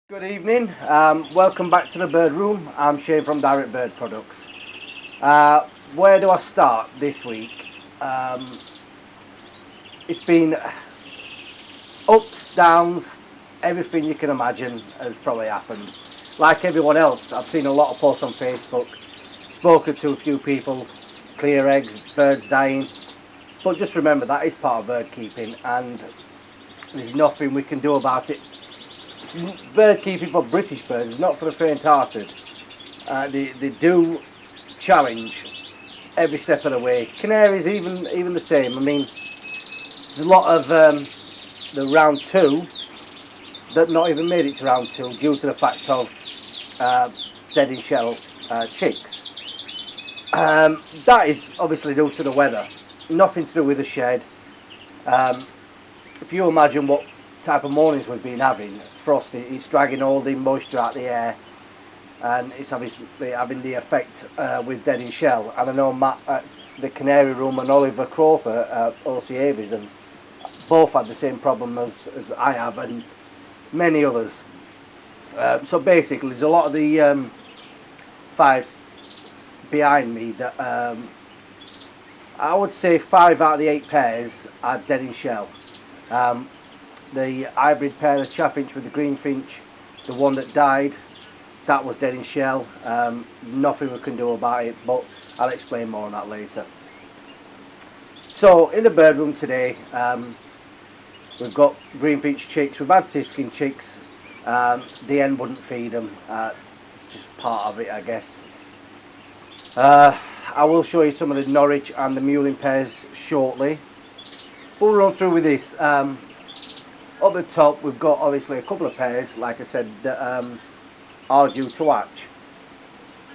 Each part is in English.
Good evening, welcome back to the Bird Room. I'm Shane from Direct Bird Products. Where do I start this week? It's been ups, downs, everything you can imagine has probably happened. Like everyone else, I've seen a lot of posts on Facebook, spoken to a few people, clear eggs, birds dying. But just remember that is part of bird keeping and there's nothing we can do about it. Bird keeping for British birds is not for the faint-hearted. They do challenge every step of the way. Canaries even the same. I mean, there's a lot of the round two that not even made it to round two due to the fact of uh, dead in shell chicks. That is obviously due to the weather. Nothing to do with the shed. Um, if you imagine what type of mornings we've been having, frosty, it's dragging all the moisture out of the air and it's obviously having the effect with dead in shell. And I know Matt at the Canary Room and Oliver Crawford at OC Avies have both had the same problem as I have and many others. So basically there's a lot of the fives behind me that I would say 5 out of the 8 pairs are dead in shell. Um, the hybrid pair, the chaffinch with the greenfinch, the one that died, that was dead in shell. Nothing we can do about it, but I'll explain more on that later. So in the bird room today, we've got greenfinch chicks. We've had siskin chicks. The hen wouldn't feed them. Just part of it, I guess. I will show you some of the Norwich and the Muling pairs shortly. We'll run through with this. Up the top, we've got obviously a couple of pairs, like I said, that are due to hatch.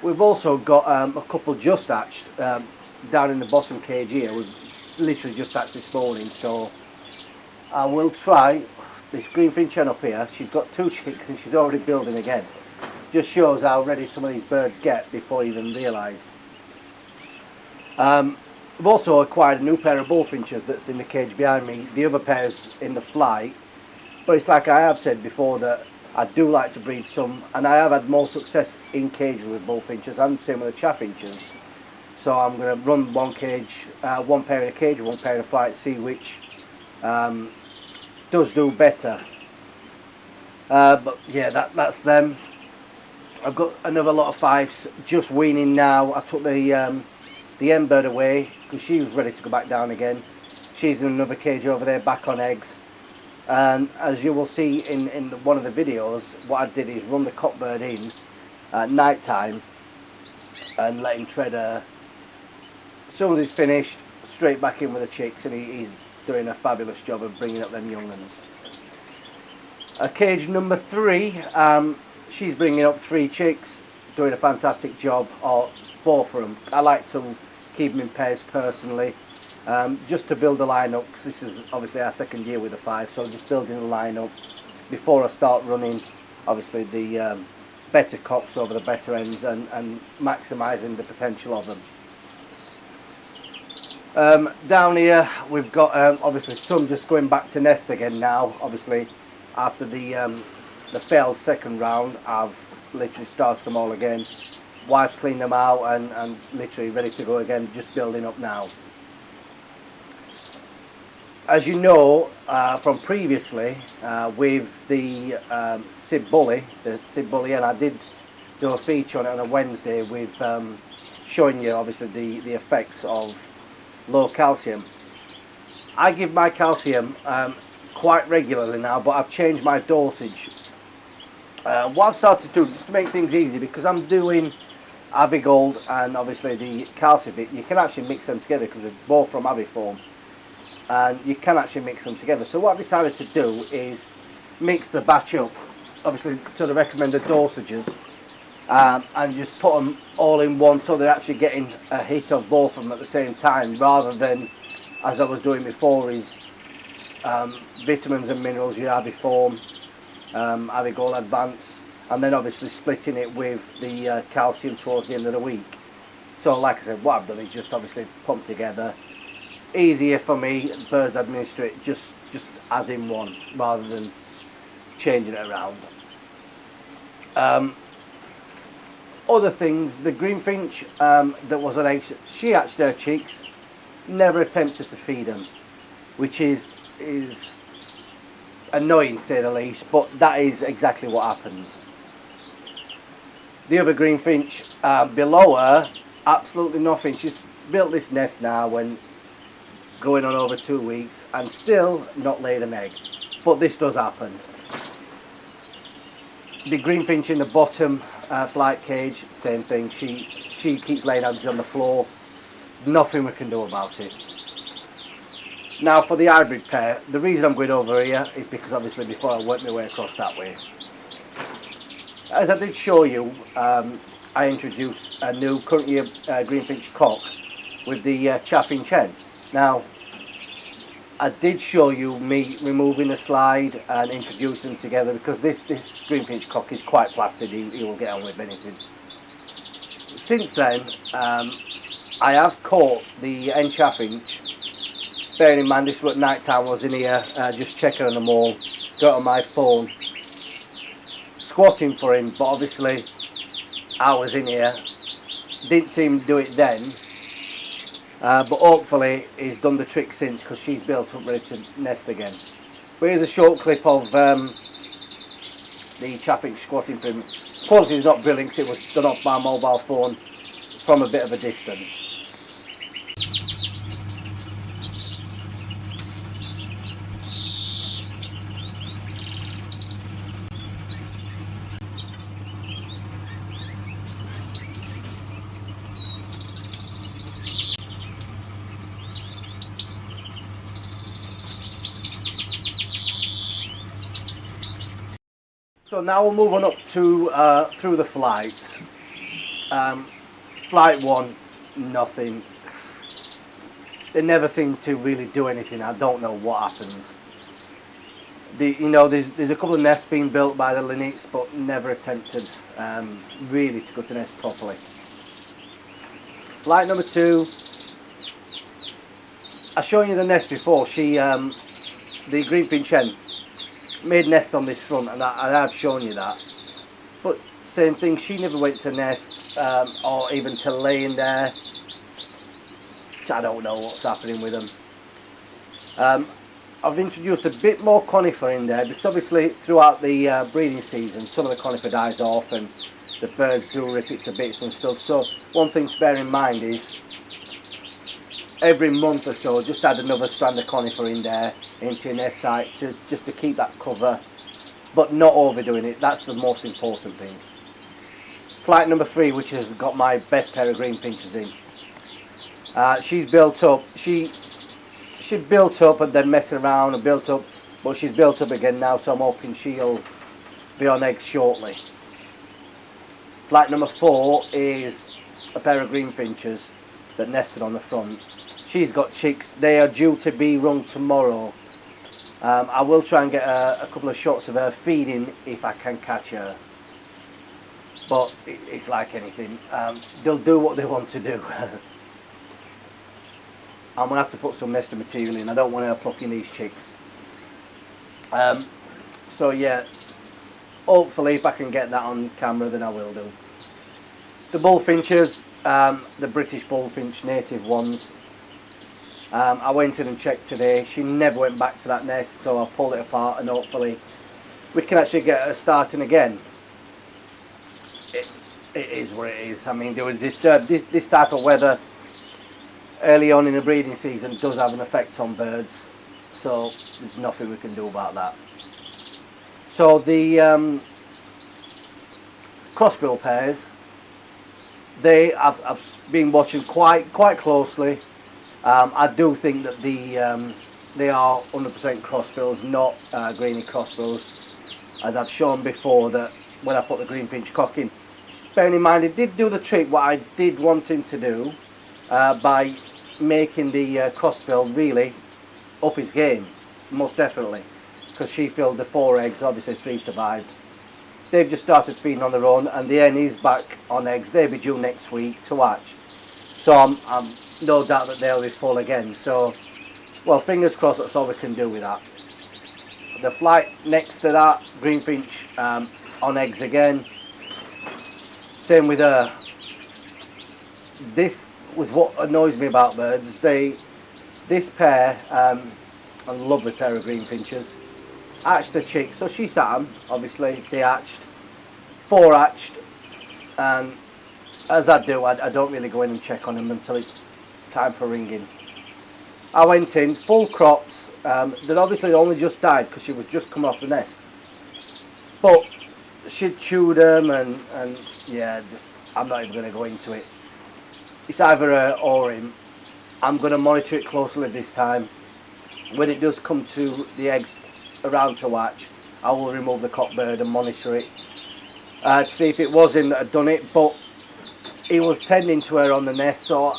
We've also got a couple just hatched down in the bottom cage here. We've literally just hatched this morning, so I will try this greenfinch hen up here. She's got 2 chicks and she's already building again. Just shows how ready some of these birds get before even realised. We've also acquired a new pair of bullfinches that's in the cage behind me. The other pair's in the flight. But it's like I have said before that I do like to breed some, and I have had more success in cages with bullfinches and the same with the chaffinches. So I'm going to run one cage, one pair in a cage, one pair in a flight, see which does do better. But yeah, that's them. I've got another lot of fives just weaning now. I took the hen bird away because she was ready to go back down again. She's in another cage over there, back on eggs. And as you will see in one of the videos, what I did is run the cockbird in at night time and let him tread her. As soon as he's finished, straight back in with the chicks, and he's doing a fabulous job of bringing up them young ones. Cage number 3, she's bringing up 3 chicks, doing a fantastic job, or 4 for them. I like to keep them in pairs personally. Just to build a lineup, because this is obviously our second year with the 5, so just building a lineup before I start running obviously the better cocks over the better ends and maximising the potential of them. Down here we've got obviously some just going back to nest again now. Obviously after the failed second round, I've literally started them all again. Wife's cleaned them out and literally ready to go again, just building up now. As you know from previously with the Sib Bully, and I did do a feature on it on a Wednesday with showing you obviously the effects of low calcium. I give my calcium quite regularly now, but I've changed my dosage. What I've started to do, just to make things easy, because I'm doing Avigold and obviously the Calcivit, you can actually mix them together because they're both from Aviform. And you can actually mix them together. So what I've decided to do is mix the batch up, obviously to the recommended dosages, and just put them all in one so they're actually getting a hit of both of them at the same time, rather than, as I was doing before, is vitamins and minerals, your Aviform, Avigold Advance, and then obviously splitting it with the calcium towards the end of the week. So like I said, what I've done is just obviously put them together. Easier for me, birds administer it just as in one rather than changing it around. Other things, the greenfinch that was an egg, she hatched her chicks, never attempted to feed them, which is annoying to say the least, but that is exactly what happens. The other greenfinch below her, absolutely nothing. She's built this nest now when going on over 2 weeks and still not laid an egg. But this does happen. The greenfinch in the bottom flight cage, same thing. She keeps laying eggs on the floor. Nothing we can do about it. Now for the hybrid pair, the reason I'm going over here is because obviously before I work my way across that way. As I did show you, I introduced a new currently greenfinch cock with the chaffing hen. Now, I did show you me removing the slide and introducing them together because this greenfinch cock is quite placid, he will get on with anything. Since then, I have caught the hen chaffinch. Bearing in mind this was at night time, I was in here just checking on them all, got on my phone, squatting for him, but obviously I was in here, didn't see him do it then, but hopefully he's done the trick since because she's built up ready to nest again. But here's a short clip of the chaffinch squatting for him. Quality is not brilliant because it was done off my mobile phone from a bit of a distance. So now we'll move on up to through the flights. Flight 1, nothing. They never seem to really do anything. I don't know what happens. There's a couple of nests being built by the linnets, but never attempted really to go to nest properly. Flight number 2. I showed you the nest before. The greenfinch hen made nest on this front, and I've shown you that. But same thing, she never went to nest or even to lay in there. I don't know what's happening with them. I've introduced a bit more conifer in there because obviously throughout the breeding season some of the conifer dies off and the birds do rip it to bits and stuff. So one thing to bear in mind is every month or so just add another strand of conifer in there into your nest site just to keep that cover, but not overdoing it. That's the most important thing. Flight number 3, which has got my best pair of greenfinches in. She's built up. She built up and then messing around and built up, but she's built up again now, so I'm hoping she'll be on eggs shortly. Flight number 4 is a pair of greenfinches that nested on the front. She's got chicks. They are due to be rung tomorrow. I will try and get a couple of shots of her feeding if I can catch her. But it's like anything. They'll do what they want to do. I'm going to have to put some nesting material in. I don't want her plucking these chicks. So yeah, hopefully if I can get that on camera then I will do. The bullfinches, the British bullfinch, native ones. I went in and checked today. She never went back to that nest, so I'll pull it apart and hopefully we can actually get her starting again. It is what it is. I mean, there was this type of weather early on in the breeding season does have an effect on birds, so there's nothing we can do about that. So the crossbill pairs, I've been watching quite closely. I do think that they are 100% crossbills, not greeny crossbills, as I've shown before that when I put the greenfinch cock in. Bearing in mind, it did do the trick what I did want him to do by making the crossbill really up his game, most definitely, because she filled the 4 eggs, obviously 3 survived. They've just started feeding on their own and the hen is back on eggs. They'll be due next week to hatch, so I'm no doubt that they'll be full again. So, well, fingers crossed, that's all we can do with that. The flight next to that, greenfinch on eggs again. same with her. This was what annoys me about birds. This pair, a lovely pair of greenfinches, hatched a chick. So she sat them, obviously, they hatched, 4 hatched, and as I do, I don't really go in and check on them until it's time for ringing. I went in, full crops, that obviously only just died because she was just coming off the nest. But she'd chewed them and yeah, I'm not even going to go into it. It's either her or him. I'm going to monitor it closely this time. When it does come to the eggs around to hatch, I will remove the cock bird and monitor it to see if it was him that had done it. But he was tending to her on the nest, so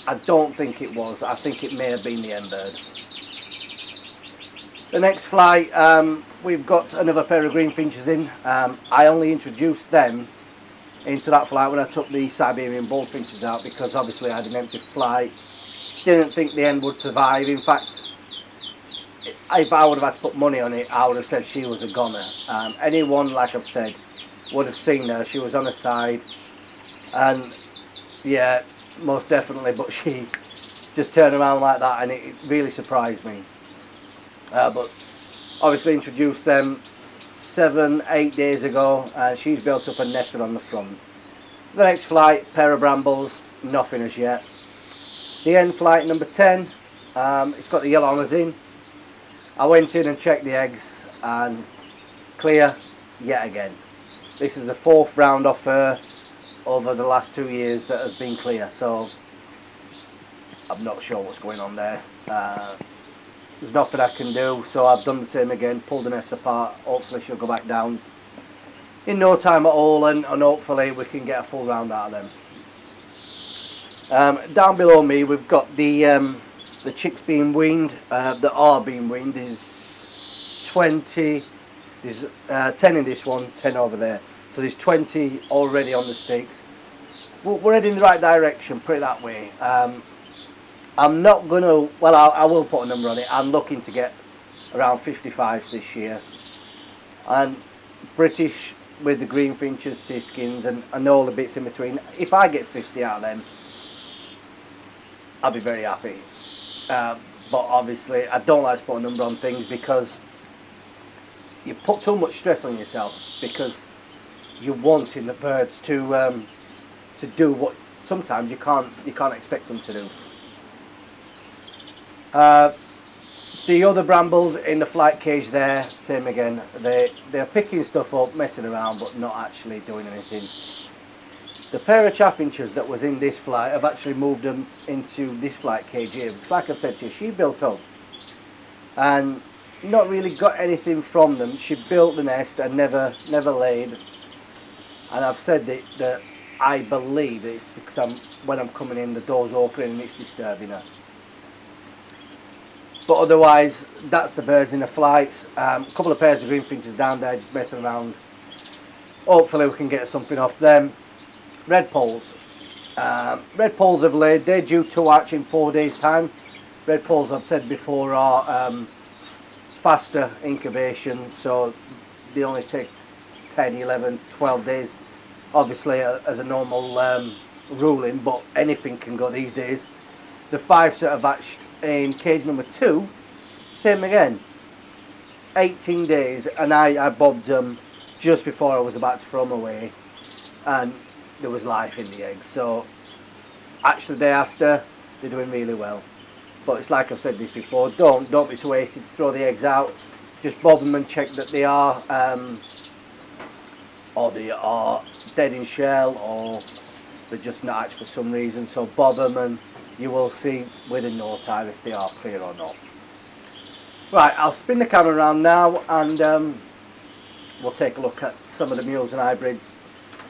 I don't think it was. I think it may have been the hen bird. The next flight, we've got another pair of greenfinches in. I only introduced them into that flight when I took the Siberian bullfinches out, because obviously I had an empty flight. Didn't think the hen would survive. In fact, if I would have had to put money on it, I would have said she was a goner. Anyone, like I've said, would have seen her. She was on her side, and yeah, most definitely, but she just turned around like that, and it really surprised me. But obviously introduced them 7-8 days ago, and she's built up a nest on the front. The next flight, pair of brambles, nothing as yet. The end flight number 10, it's got the yellow honours in. I went in and checked the eggs, and clear yet again. This is the 4th round off her over the last 2 years that has been clear, so I'm not sure what's going on there. There's nothing I can do, so I've done the same again, pulled the nest apart. Hopefully she'll go back down in no time at all, and hopefully we can get a full round out of them. Down below me we've got the chicks being weaned, that are being weaned. There's 20, there's 10 in this one, 10 over there, so there's 20 already on the sticks. We're heading in the right direction, put it that way. I'm not going to, well, I will put a number on it. I'm looking to get around 55 this year. And British with the greenfinches, siskins, and all the bits in between. If I get 50 out of them, I'll be very happy. But obviously, I don't like to put a number on things, because you put too much stress on yourself, because you're wanting the birds to do what sometimes you can't expect them to do. The other brambles in the flight cage there, same again. They're picking stuff up, messing around, but not actually doing anything. The pair of chaffinches that was in this flight, I've actually moved them into this flight cage here, because like I've said to you, she built up and not really got anything from them. She built the nest and never laid, and I've said that I believe it's because when I'm coming in, the door's open and it's disturbing her. But otherwise, that's the birds in the flights. A couple of pairs of greenfinches down there just messing around. Hopefully we can get something off them. Red poles. Red poles have laid. They're due to hatch in 4 days' time. Red poles, I've said before, are faster incubation, so they only take 10, 11, 12 days. Obviously, as a normal ruling, but anything can go these days. The 5 that have hatched in cage number 2, same again, 18 days, and I bobbed them just before I was about to throw them away, and there was life in the eggs. So actually the day after, they're doing really well. But it's like I've said this before, don't be too hasty to throw the eggs out. Just bob them and check that they are or they are dead in shell, or they're just not hatched for some reason. So bob them and you will see within no time if they are clear or not. Right, I'll spin the camera around now, and we'll take a look at some of the mules and hybrids,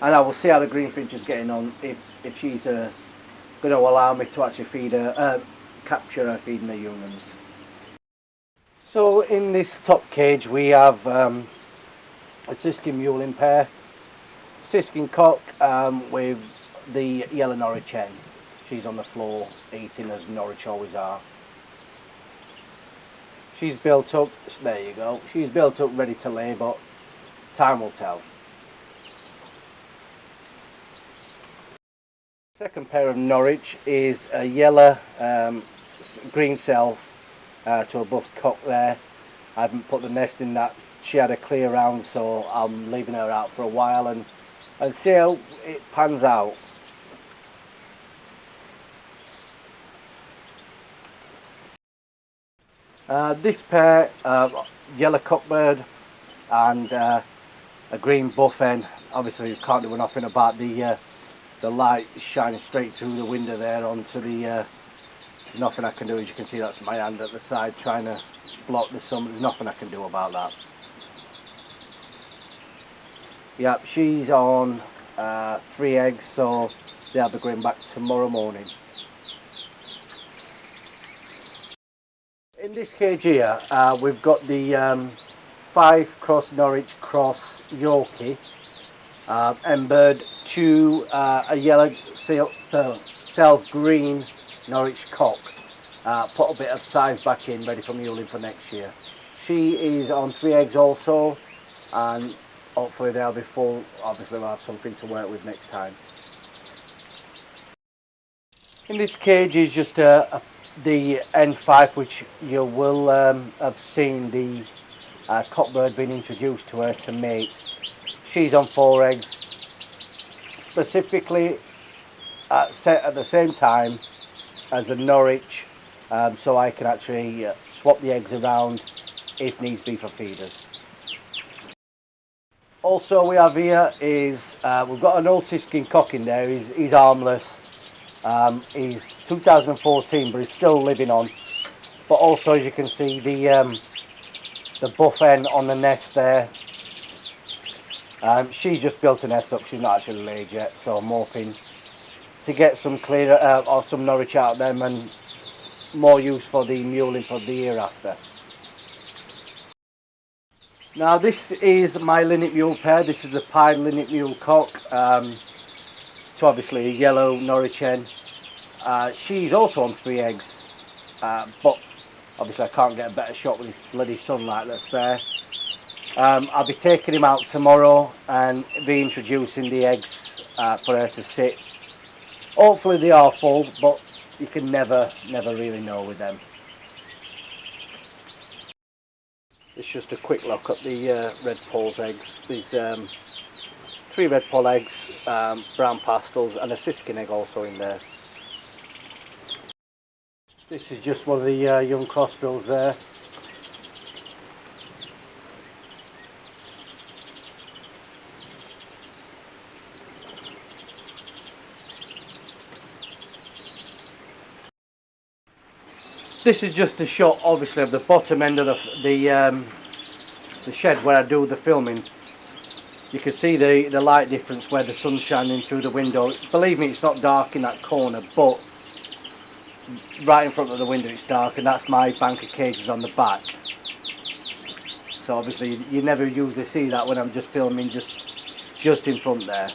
and I will see how the greenfinch is getting on, if she's going to allow me to actually feed her, capture her feeding the humans. So in this top cage we have a siskin mule in pair, siskin cock with the yellow Norwich hen. She's on the floor eating, as Norwich always are. She's built up, there you go, she's built up ready to lay, but time will tell. Second pair of Norwich is a yellow green self to a buff cock there. I haven't put the nest in that. She had a clear round, so I'm leaving her out for a while and see how it pans out. This pair, yellow cockbird and a green buff hen. Obviously you can't do nothing about the light shining straight through the window there onto the nothing I can do. As you can see, that's my hand at the side trying to block the sun. There's nothing I can do about that. Yep, she's on 3 eggs, so they'll be going back tomorrow morning. In this cage here, we've got the 5 cross Norwich cross Yorkie, embered to a yellow self green Norwich cock. Put a bit of size back in, ready for muling for next year. She is on 3 eggs also, and hopefully they'll be full. Obviously we'll have something to work with next time. In this cage is just the N5, which you will have seen the cockbird being introduced to her to mate. She's on 4 eggs, specifically set at the same time as the Norwich, so I can actually swap the eggs around if needs be for feeders. Also we have here is we've got an old siskin cock in there. He's harmless. He's 2014, but he's still living on. But also, as you can see, the buff hen on the nest there. She just built a nest up. She's not actually laid yet, so I'm hoping to get some clear or some Norwich out of them and more use for the muling for the year after. Now this is my linnet mule pair. This is the pied linnet mule cock. It's obviously a yellow Norwich hen. She's also on 3 eggs, but obviously I can't get a better shot with this bloody sunlight that's there. I'll be taking him out tomorrow and reintroducing the eggs for her to sit. Hopefully they are full, but you can never really know with them. It's just a quick look at the red pole's eggs. There's 3 red pole eggs, brown pastels and a siskin egg also in there. This is just one of the young crossbills there. This is just a shot, obviously, of the bottom end of the shed where I do the filming. You can see the light difference where the sun's shining through the window. Believe me, it's not dark in that corner, but right in front of the window it's dark, and that's my bank of cages on the back. So obviously you never usually see that when I'm just filming just in front there.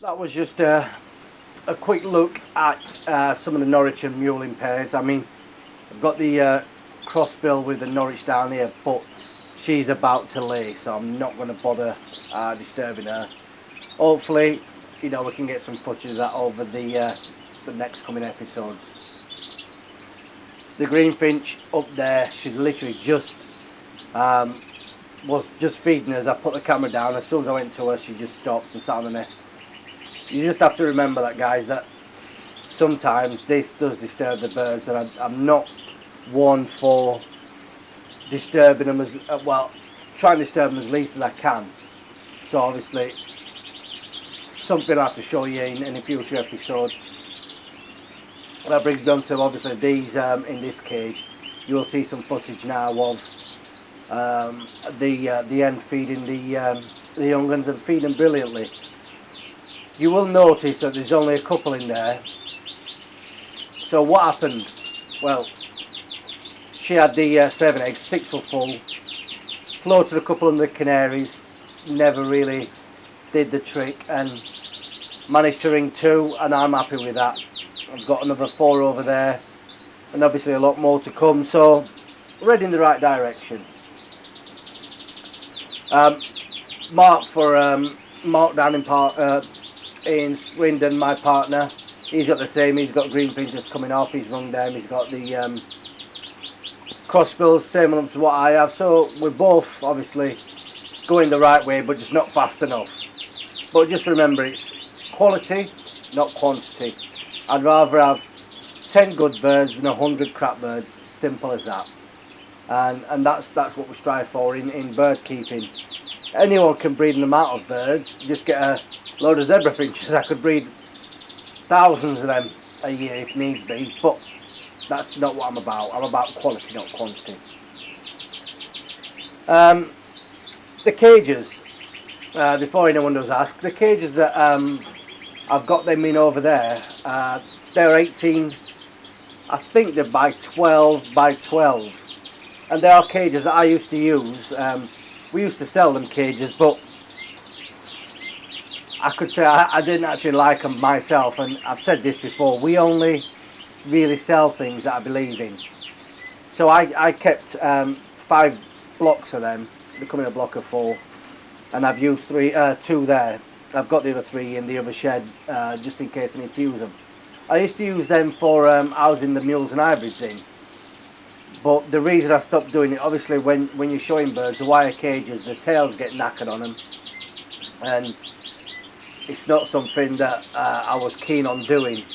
That was just a quick look at some of the Norwich and Muling pairs. I mean, I've got the crossbill with the Norwich down here, but she's about to lay, so I'm not going to bother disturbing her. Hopefully, you know, we can get some footage of that over the next coming episodes. The greenfinch up there, she literally just was just feeding us. I put the camera down. As soon as I went to her, she just stopped and sat on the nest. You just have to remember that, guys, that sometimes this does disturb the birds, and I'm not one for disturbing them as well. Try and disturb them as least as I can. So obviously, something I have to show you in a future episode. That brings me on to obviously these in this cage. You will see some footage now of the hen feeding the young ones and feeding brilliantly. You will notice that there's only a couple in there. So what happened? Well, she had the 7 eggs, 6 were full. Floated a couple of the canaries, never really did the trick, and managed to ring 2, and I'm happy with that. I've got another 4 over there, and obviously a lot more to come, so we're heading in the right direction. Mark down in Swindon, my partner, he's got the same. He's got greenfinches coming off. He's rung them. He's got the crossbills, same as what I have. So we're both obviously going the right way, but just not fast enough. But just remember, it's quality, not quantity. I'd rather have 10 good birds than 100 crap birds. Simple as that. And that's what we strive for in bird keeping. Anyone can breed an amount of birds. Just get a load of zebra finches. I could breed thousands of them a year if needs be, but that's not what I'm about. I'm about quality, not quantity. The cages, before anyone does ask, the cages that I've got them in over there, they're 18, I think they're by 12 by 12. And they are cages that I used to use. We used to sell them cages, but I could say I didn't actually like them myself, and I've said this before, we only really sell things that I believe in. So I kept 5 blocks of them, becoming a block of 4, and I've used 2 there. I've got the other 3 in the other shed, just in case I need to use them. I used to use them for housing the mules and hybrids in. But the reason I stopped doing it, obviously when you're showing birds, the wire cages, the tails get knackered on them. And it's not something that I was keen on doing.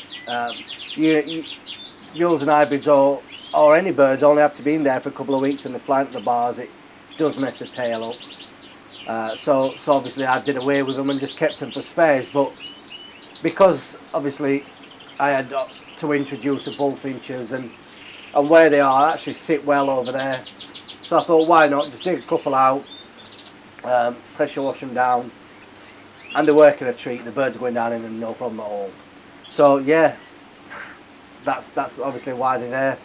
Mules and hybrids or any birds only have to be in there for a couple of weeks and they're flying at the bars. It does mess the tail up. So obviously I did away with them and just kept them for spares. But because obviously I had to introduce the bullfinches and where they are actually sit well over there, so I thought why not just dig a couple out, pressure wash them down, and they're working a treat. The birds are going down in them, no problem at all. So yeah, that's obviously why they're there.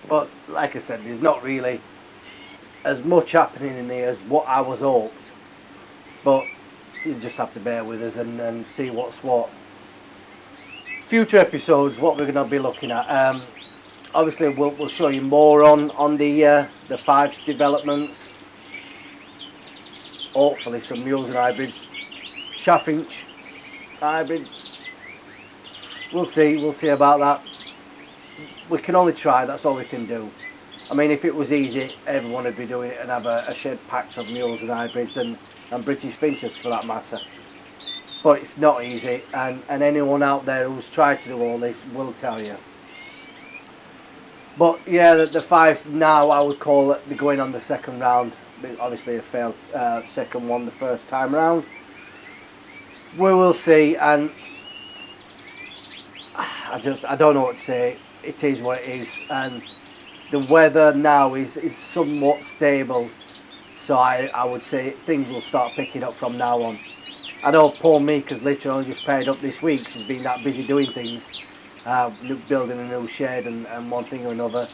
But like I said, there's not really as much happening in here as what I was hoped, but you just have to bear with us and see what's what. Future episodes, what we're going to be looking at. Obviously, we'll show you more on the 5 developments. Hopefully, some mules and hybrids. Chaffinch hybrid. We'll see about that. We can only try. That's all we can do. I mean, if it was easy, everyone would be doing it and have a shed packed of mules and hybrids and British finches for that matter. But it's not easy, and anyone out there who's tried to do all this will tell you. But yeah, the 5s now, I would call it, they're going on the second round. Obviously a failed second one the first time round. We will see, and I don't know what to say. It is what it is, and the weather now is somewhat stable, so I would say things will start picking up from now on. I know poor Mika's literally only just paired up this week. She's been that busy doing things, building a new shed and one thing or another.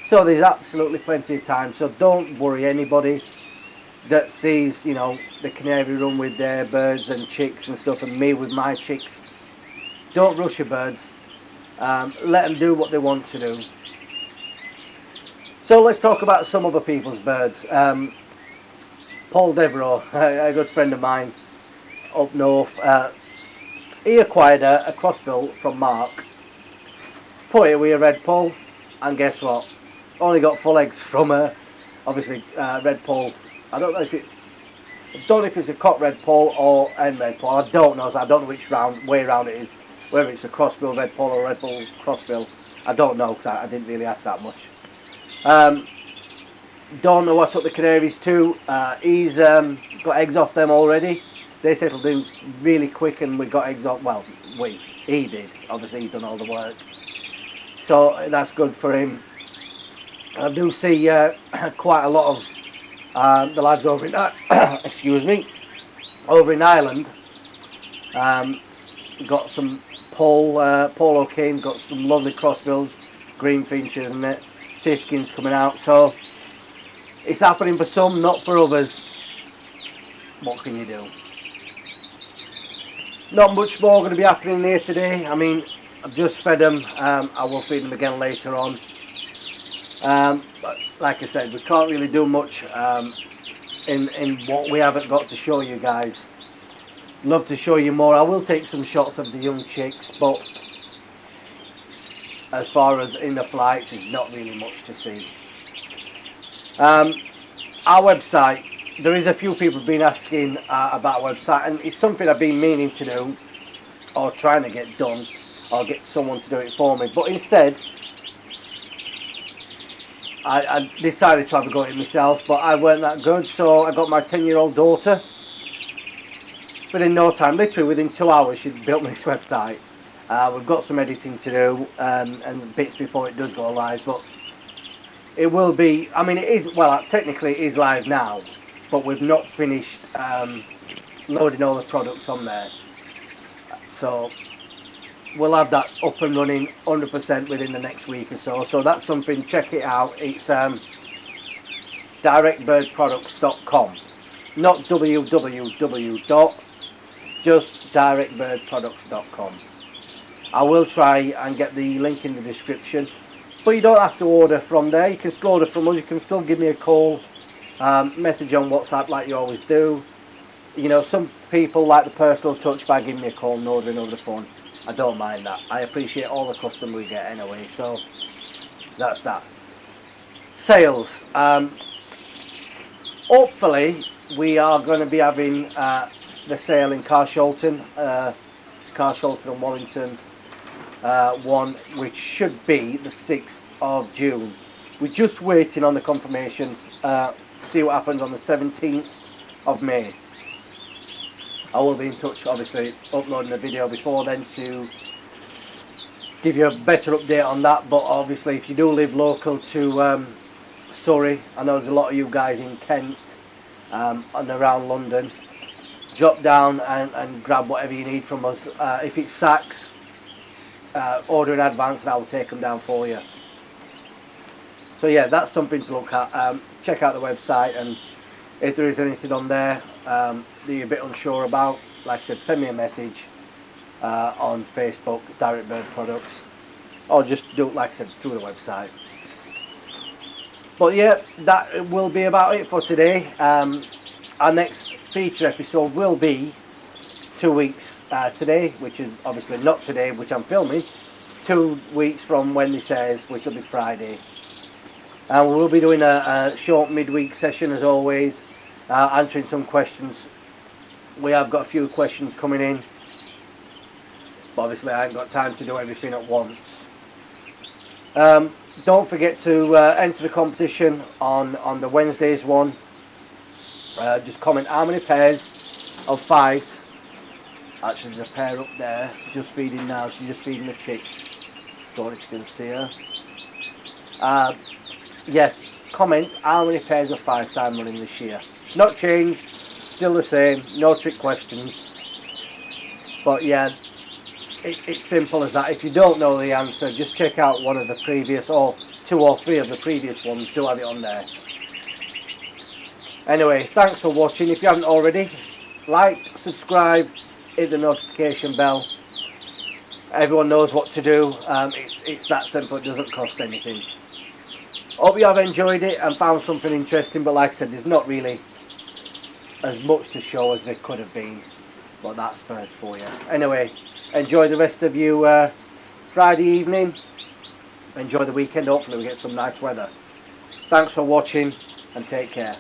So there's absolutely plenty of time. So don't worry anybody. that sees, you know, the canary run with their birds and chicks and stuff, and me with my chicks. Don't rush your birds. Let them do what they want to do. So let's talk about some other people's birds. Paul Devereaux, a good friend of mine up north, he acquired a crossbill from Mark, put it with a red poll, and guess what? Only got full eggs from obviously red poll. I don't know if it's a cock red poll or hen red poll. I don't know. So I don't know which way round it is. Whether it's a crossbill red poll or red poll crossbill, I don't know because I didn't really ask that much. Don't know what I took the canaries to. He's got eggs off them already. They said it'll do really quick, and we got eggs off. Well, he did. Obviously, he's done all the work, so that's good for him. I do see quite a lot of the lads over in excuse me, over in Ireland. Got some polo cane, got some lovely crossbills, green finches, and siskins coming out. So it's happening for some, not for others. What can you do? Not much more going to be happening here today. I mean, I've just fed them. I will feed them again later on. But like I said, we can't really do much in what we haven't got to show you guys. Love to show you more. I will take some shots of the young chicks, but as far as in the flights, there's not really much to see. Our website, there is a few people have been asking about our website, and it's something I've been meaning to do, or trying to get done, or get someone to do it for me. But instead, I decided to have a go at it myself, but I weren't that good, so I got my 10-year-old daughter. Within no time, literally within 2 hours, she built me this website. We've got some editing to do and bits before it does go live, but it will be, I mean, it is, well, technically it is live now, but we've not finished loading all the products on there. So we'll have that up and running 100% within the next week or so. So that's something, check it out. It's directbirdproducts.com, not www. Just directbirdproducts.com. I will try and get the link in the description, but you don't have to order from there. You can still order from us. You can still give me a call, message on WhatsApp like you always do. You know, some people like the personal touch by giving me a call and ordering over the phone. I don't mind that. I appreciate all the custom we get anyway, so that's that. Sales. Hopefully we are going to be having the sale in Carshalton, Carshalton and Wallington one, which should be the 6th of June. We're just waiting on the confirmation to see what happens on the 17th of May. I will be in touch, obviously, uploading a video before then to give you a better update on that. But obviously, if you do live local to Surrey, I know there's a lot of you guys in Kent and around London, drop down and grab whatever you need from us. If it's sacks, order in advance and I will take them down for you. So yeah, that's something to look at. Check out the website, and if there is anything on there that you're a bit unsure about, like I said, send me a message on Facebook, Direct Bird Products, or just do it, like I said, through the website. But yeah, that will be about it for today. Our next feature episode will be 2 weeks today, which is obviously not today, which I'm filming, 2 weeks from when this airs, which will be Friday. And we'll be doing a short midweek session as always, answering some questions. We have got a few questions coming in, but obviously I haven't got time to do everything at once. Don't forget to enter the competition on the Wednesdays one. Just comment how many pairs of fives. Actually, there's a pair up there just feeding now. She's just feeding the chicks. Don't know if you can see her. Yes, comment how many pairs of fives I'm running this year. Not changed, still the same, no trick questions. But yeah, it's simple as that. If you don't know the answer, just check out one of the previous, or 2 or 3 of the previous ones. Do have it on there. Anyway, thanks for watching. If you haven't already, like, subscribe, hit the notification bell. Everyone knows what to do. It's that simple. It doesn't cost anything. Hope you have enjoyed it and found something interesting, but like I said, there's not really as much to show as there could have been, but that's birds for you. Anyway, enjoy the rest of you Friday evening. Enjoy the weekend. Hopefully we get some nice weather. Thanks for watching and take care.